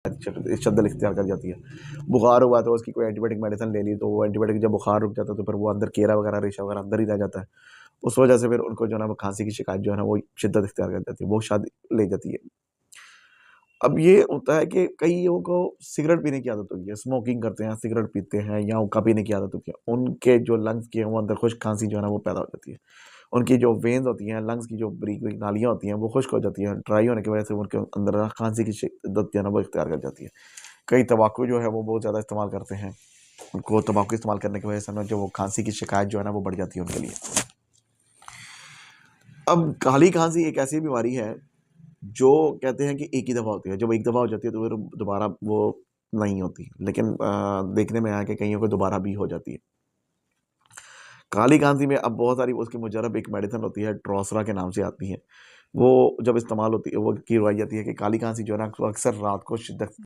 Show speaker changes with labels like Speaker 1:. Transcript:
Speaker 1: शद्दल इख्तियार कर जाती है। बुखार हुआ तो उसकी कोई एंटीबायोटिक मेडिसिन ले ली, तो वो एंटीबायोटिक जब बुखार रुक जाता है तो फिर वो अंदर केरा वगैरह, रेशा वगैरह अंदर ही रह जाता है। उस वजह से फिर उनको जो है ना वो खांसी की शिकायत जो है ना वो शिद्दत इख्तियार कर जाती है, वो शायद ले जाती है। अब ये होता है कि कईयों को सिगरेट पीने की आदत होती है, स्मोकिंग करते हैं, सिगरेट पीते हैं या हुक्का पीने की आदत होती है, उनके जो लंग्स की है वो अंदर खुश्क खांसी जो है ना वो पैदा हो जाती है। उनकी जो वेन्स होती हैं, लंग्स की जो बारीक बारीक नालियाँ होती हैं वो खुश्क हो जाती हैं, ड्राई होने की वजह से उनके अंदर ना खांसी की शिद्दत जो है ना वो इख्तियार कर जाती है। कई तंबाकू जो है वो बहुत ज़्यादा इस्तेमाल करते हैं, उनको तंबाकू इस्तेमाल करने की वजह से ना जो वो खांसी की शिकायत जो है ना वो बढ़ जाती है उनके लिए। अब काली खांसी एक ऐसी बीमारी है जो कहते हैं कि एक ही दफ़ा होती है, जब एक दफ़ा हो जाती है तो फिर दोबारा वो नहीं होती, लेकिन देखने में आया कि कईयों को दोबारा भी हो जाती है। काली खांसी में अब बहुत सारी उसकी मुजर्रब एक मेडिसिन होती है, ड्रोसरा के नाम से आती है। वो जब इस्तेमाल होती है, वो की जाती है कि काली खांसी जो है ना अक्सर रात को शिद्दत